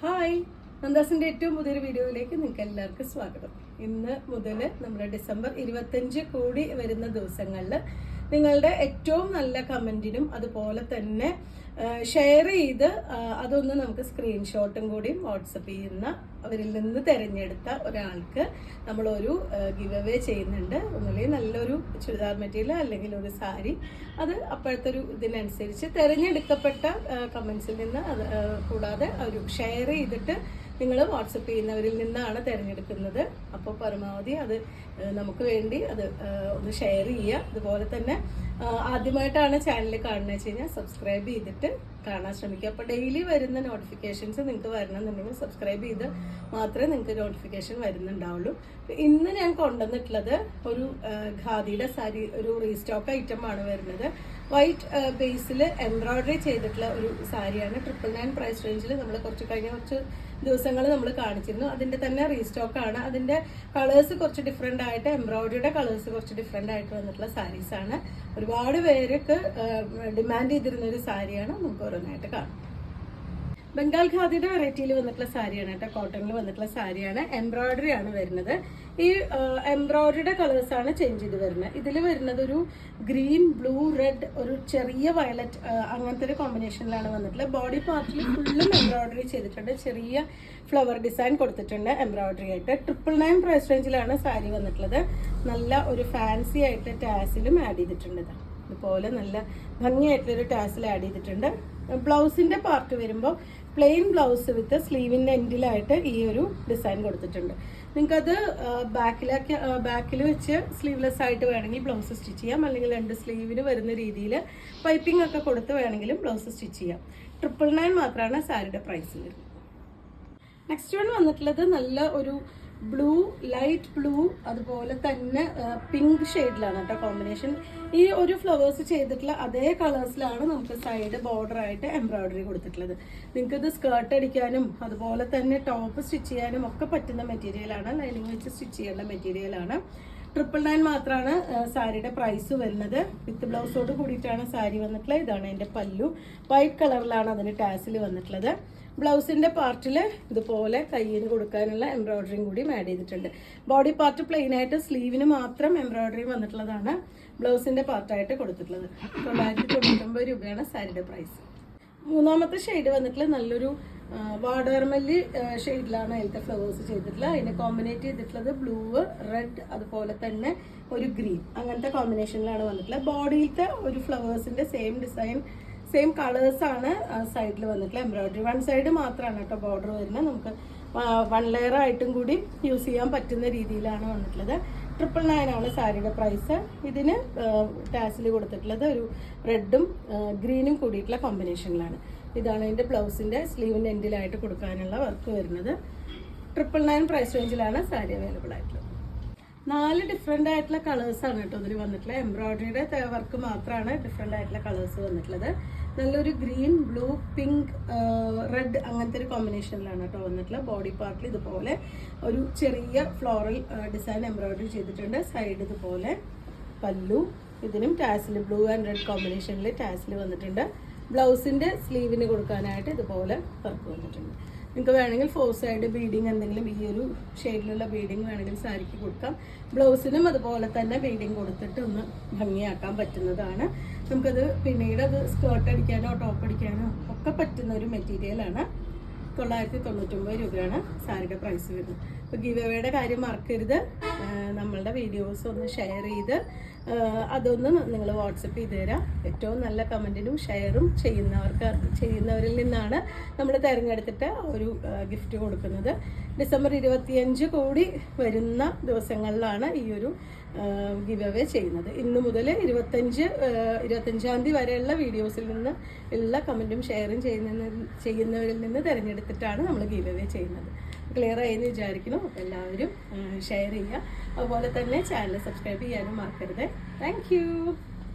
Hi, നന്ദാസിൻ്റെ ഏറ്റവും പുതിയൊരു വീഡിയോയിലേക്ക് നിങ്ങൾക്ക് എല്ലാവർക്കും സ്വാഗതം. ഇന്ന് മുതൽ നമ്മുടെ ഡിസംബർ 25 കൂടി വരുന്ന ദിവസങ്ങളിൽ നിങ്ങളുടെ ഏറ്റവും നല്ല കമൻറ്റിനും അതുപോലെ തന്നെ ഷെയർ ചെയ്ത് അതൊന്ന് നമുക്ക് സ്ക്രീൻഷോട്ടും കൂടി വാട്സപ്പ് ചെയ്യുന്ന അവരിൽ നിന്ന് തിരഞ്ഞെടുത്ത ഒരാൾക്ക് നമ്മളൊരു ഗിവ് അവേ ചെയ്യുന്നുണ്ട്. ഒന്നുമില്ലെങ്കിൽ നല്ലൊരു ചുരിദാർ മെറ്റീരിയൽ അല്ലെങ്കിൽ ഒരു സാരി, അത് അപ്പോഴത്തെ ഒരു ഇതിനനുസരിച്ച് തിരഞ്ഞെടുക്കപ്പെട്ട കമൻസിൽ നിന്ന് അത് കൂടാതെ ഒരു ഷെയർ ചെയ്തിട്ട് നിങ്ങൾ വാട്സപ്പ് ചെയ്യുന്നവരിൽ നിന്നാണ് തിരഞ്ഞെടുക്കുന്നത്. അപ്പോൾ പരമാവധി അത് നമുക്ക് വേണ്ടി അത് ഒന്ന് ഷെയർ ചെയ്യുക. അതുപോലെ തന്നെ ആദ്യമായിട്ടാണ് ചാനൽ കാണുന്നത് വെച്ച് കഴിഞ്ഞാൽ സബ്സ്ക്രൈബ് ചെയ്തിട്ട് കാണാൻ ശ്രമിക്കുക. അപ്പോൾ ഡെയിലി വരുന്ന നോട്ടിഫിക്കേഷൻസ് നിങ്ങൾക്ക് വരണമെന്നുണ്ടെങ്കിൽ സബ്സ്ക്രൈബ് ചെയ്ത് മാത്രമേ നിങ്ങൾക്ക് നോട്ടിഫിക്കേഷൻ വരുന്നുണ്ടാവുള്ളൂ. ഇന്ന് ഞാൻ കൊണ്ടുവന്നിട്ടുള്ളത് ഒരു ഖാദിയുടെ സാരി, ഒരു റീസ്റ്റോക്ക് ഐറ്റം ആണ് വരുന്നത്. വൈറ്റ് ബേസിൽ എംബ്രോയിഡറി ചെയ്തിട്ടുള്ള ഒരു സാരിയാണ്. 999 പ്രൈസ് റേഞ്ചിൽ നമ്മൾ കഴിഞ്ഞ കുറച്ച് ദിവസങ്ങൾ നമ്മൾ കാണിച്ചിരുന്നു. അതിൻ്റെ തന്നെ റീസ്റ്റോക്ക് ആണ്. അതിൻ്റെ കളേഴ്സ് കുറച്ച് ഡിഫറെൻ്റ് ആയിട്ട്, എംബ്രോയിഡറിയുടെ കളേഴ്സ് കുറച്ച് ഡിഫറെൻ്റ് ആയിട്ട് വന്നിട്ടുള്ള സാരീസാണ്. ഒരുപാട് പേർക്ക് ഡിമാൻഡ് ചെയ്തിരുന്ന ഒരു സാരിയാണ്. നമുക്ക് ഓരോന്നായിട്ട് കാണാം. ബംഗാൾ ഖാദിയുടെ വെറൈറ്റിയിൽ വന്നിട്ടുള്ള സാരിയാണ് കേട്ടോ, കോട്ടണിൽ വന്നിട്ടുള്ള സാരിയാണ്. എംബ്രോയിഡറി ആണ് വരുന്നത്. ഈ എംബ്രോയിഡറിയുടെ കളേഴ്സാണ് ചേഞ്ച് ചെയ്ത് വരുന്നത്. ഇതിൽ വരുന്നത് ഒരു ഗ്രീൻ, ബ്ലൂ, റെഡ്, ഒരു ചെറിയ വയലറ്റ്, അങ്ങനത്തെ ഒരു കോമ്പിനേഷനിലാണ് വന്നിട്ടുള്ളത്. ബോഡി പാർട്ടിൽ ഫുള്ളും എംബ്രോയിഡറി ചെയ്തിട്ടുണ്ട്. ചെറിയ ഫ്ലവർ ഡിസൈൻ കൊടുത്തിട്ടുണ്ട് എംബ്രോയിഡറി ആയിട്ട്. 999 പ്രൈസ് റേഞ്ചിലാണ് സാരി വന്നിട്ടുള്ളത്. നല്ല ഒരു ഫാൻസി ആയിട്ട് ടാസിലും ആഡ് ചെയ്തിട്ടുണ്ട്. ഇതുപോലെ നല്ല ഭംഗിയായിട്ടുള്ളൊരു ടാസിൽ ആഡ് ചെയ്തിട്ടുണ്ട്. ബ്ലൗസിന്റെ പാർട്ട് വരുമ്പോൾ പ്ലെയിൻ ബ്ലൗസ് വിത്ത് സ്ലീവിൻ്റെ എൻഡിലായിട്ട് ഈ ഒരു ഡിസൈൻ കൊടുത്തിട്ടുണ്ട്. നിങ്ങൾക്കത് ബാക്കിൽ വെച്ച് സ്ലീവ്ലെസ് ആയിട്ട് വേണമെങ്കിൽ ബ്ലൗസ് സ്റ്റിച്ച് ചെയ്യാം, അല്ലെങ്കിൽ 2 സ്ലീവിന് വരുന്ന രീതിയിൽ പൈപ്പിംഗ് ഒക്കെ കൊടുത്ത് വേണമെങ്കിലും ബ്ലൗസ് സ്റ്റിച്ച് ചെയ്യാം. 999 മാത്രമാണ് സാരിയുടെ പ്രൈസ് വരുന്നത്. നെക്സ്റ്റ് വൺ വന്നിട്ടുള്ളത് നല്ല ഒരു ബ്ലൂ, ലൈറ്റ് ബ്ലൂ, അതുപോലെ തന്നെ പിങ്ക് ഷെയ്ഡിലാണ് കേട്ടോ കോമ്പിനേഷൻ. ഈ ഒരു ഫ്ലവേഴ്സ് ചെയ്തിട്ടുള്ള അതേ കളേഴ്സിലാണ് നമുക്ക് സൈഡ് ബോർഡർ ആയിട്ട് എംബ്രോയിഡറി കൊടുത്തിട്ടുള്ളത്. നിങ്ങൾക്ക് ഇത് സ്കേർട്ട് അടിക്കാനും അതുപോലെ തന്നെ ടോപ്പ് സ്റ്റിച്ച് ചെയ്യാനും ഒക്കെ പറ്റുന്ന മെറ്റീരിയലാണ്. ലൈനിങ് വെച്ച് സ്റ്റിച്ച് ചെയ്യേണ്ട മെറ്റീരിയലാണ്. 999 മാത്രമാണ് സാരിയുടെ പ്രൈസ് വരുന്നത്. വിത്ത് ബ്ലൗസോട് കൂടിയിട്ടാണ് സാരി വന്നിട്ടുള്ളത്. ഇതാണ് അതിൻ്റെ പല്ലു. വൈറ്റ് കളറിലാണ് അതിന് ടാസിൽ വന്നിട്ടുള്ളത്. ബ്ലൗസിന്റെ പാർട്ടിൽ ഇതുപോലെ കയ്യിന് കൊടുക്കാനുള്ള എംബ്രോയിഡറിയും കൂടി ആഡ് ചെയ്തിട്ടുണ്ട്. ബോഡി പാർട്ട് പ്ലെയിൻ ആയിട്ട് സ്ലീവിന് മാത്രം എംബ്രോയിഡറി വന്നിട്ടുള്ളതാണ് ബ്ലൗസിന്റെ പാർട്ടായിട്ട് കൊടുത്തിട്ടുള്ളത്. 999 രൂപയാണ് സാരിയുടെ പ്രൈസ്. മൂന്നാമത്തെ ഷെയ്ഡ് വന്നിട്ടുള്ള നല്ലൊരു വാടർമല്ലി ഷെയ്ഡിലാണ് അതിലത്തെ ഫ്ലവേഴ്സ് ചെയ്തിട്ടുള്ളത്. അതിനെ കോമ്പിനേറ്റ് ചെയ്തിട്ടുള്ളത് ബ്ലൂ, റെഡ്, അതുപോലെ തന്നെ ഒരു ഗ്രീൻ, അങ്ങനത്തെ കോമ്പിനേഷനിലാണ് വന്നിട്ടുള്ളത്. ബോഡിയിലത്തെ ഒരു ഫ്ലവേഴ്സിന്റെ സെയിം ഡിസൈൻ, സെയിം കളേഴ്സ് ആണ് സൈഡിൽ വന്നിട്ടുള്ള എംബ്രോയിഡറി. 1 സൈഡ് മാത്രമാണ് കേട്ടോ ബോർഡർ വരുന്നത്. നമുക്ക് 1 ലെയർ ആയിട്ടും കൂടി യൂസ് ചെയ്യാൻ പറ്റുന്ന രീതിയിലാണ് വന്നിട്ടുള്ളത്. 999 ആണ് സാരിയുടെ പ്രൈസ്. ഇതിന് ടാസിൽ കൊടുത്തിട്ടുള്ളത് ഒരു റെഡും ഗ്രീനും കൂടിയിട്ടുള്ള കോമ്പിനേഷനിലാണ്. ഇതാണ് ഇതിൻ്റെ ബ്ലൗസിൻ്റെ സ്ലീവിൻ്റെ എൻഡിലായിട്ട് കൊടുക്കാനുള്ള വർക്ക് വരുന്നത്. 999 പ്രൈസ് റേഞ്ചിലാണ് സാരി അവൈലബിൾ ആയിട്ടുള്ളത്. 4 ഡിഫറെൻ്റ് ആയിട്ടുള്ള കളേഴ്സാണ് കേട്ടോ ഇതിൽ വന്നിട്ടുള്ളത്. എംബ്രോയിഡറിയുടെ വർക്ക് മാത്രമാണ് ഡിഫറെൻ്റ് ആയിട്ടുള്ള കളേഴ്സ് വന്നിട്ടുള്ളത്. നല്ലൊരു ഗ്രീൻ, ബ്ലൂ, പിങ്ക്, റെഡ്, അങ്ങനത്തെ ഒരു കോമ്പിനേഷനിലാണ് കേട്ടോ വന്നിട്ടുള്ളത്. ബോഡി പാർട്ടിൽ ഇതുപോലെ ഒരു ചെറിയ ഫ്ലോറൽ ഡിസൈൻ എംബ്രോയിഡറി ചെയ്തിട്ടുണ്ട്. സൈഡ് ഇതുപോലെ പല്ലു, ഇതിനും ടാസിൽ ബ്ലൂ ആൻഡ് റെഡ് കോമ്പിനേഷനിൽ ടാസിൽ വന്നിട്ടുണ്ട്. ബ്ലൗസിൻ്റെ സ്ലീവിന് കൊടുക്കാനായിട്ട് ഇതുപോലെ വർക്ക് വന്നിട്ടുണ്ട്. നിങ്ങൾക്ക് വേണമെങ്കിൽ 4 സൈഡ് ബീഡിങ്, എന്തെങ്കിലും ഈ ഒരു ഷെയ്ഡിലുള്ള ബീഡിങ് വേണമെങ്കിൽ സാരിക്ക് കൊടുക്കാം. ബ്ലൗസിനും അതുപോലെ തന്നെ ബീഡിങ് കൊടുത്തിട്ട് ഒന്ന് ഭംഗിയാക്കാൻ പറ്റുന്നതാണ്. നമുക്കത് പിന്നീട് അത് സ്കേർട്ട് അടിക്കാനോ ടോപ്പ് അടിക്കാനോ ഒക്കെ പറ്റുന്ന ഒരു മെറ്റീരിയലാണ്. 999 രൂപയാണ് സാരിയുടെ പ്രൈസ് വരുന്നത്. അപ്പോൾ ഗിവ് അവേയുടെ കാര്യം മറക്കരുത്. നമ്മളുടെ വീഡിയോസ് ഒന്ന് ഷെയർ ചെയ്ത് അതൊന്ന് നിങ്ങൾ വാട്സപ്പ് ചെയ്ത് തരാം. ഏറ്റവും നല്ല കമൻറ്റിനും ഷെയറും ചെയ്യുന്നവരിൽ നിന്നാണ് നമ്മൾ തിരഞ്ഞെടുത്തിട്ട് ഒരു ഗിഫ്റ്റ് കൊടുക്കുന്നത്. ഡിസംബർ 25 കൂടി വരുന്ന ദിവസങ്ങളിലാണ് ഈ ഒരു ഗിവ് അവേ ചെയ്യുന്നത്. ഇന്നു മുതൽ 25-ാം തീയതി വരെയുള്ള വീഡിയോസിൽ നിന്ന് ഉള്ള കമൻറ്റും ഷെയറും ചെയ്യുന്നവരിൽ നിന്ന് തിരഞ്ഞെടുത്തിട്ടാണ് നമ്മൾ ഗിവ് അവേ ചെയ്യുന്നത്. ക്ലിയർ ആയെന്ന് വിചാരിക്കുന്നു. അപ്പോൾ എല്ലാവരും ഷെയർ ചെയ്യുക. അതുപോലെ തന്നെ ചാനൽ സബ്സ്ക്രൈബ് ചെയ്യാനും മറക്കരുത്. താങ്ക്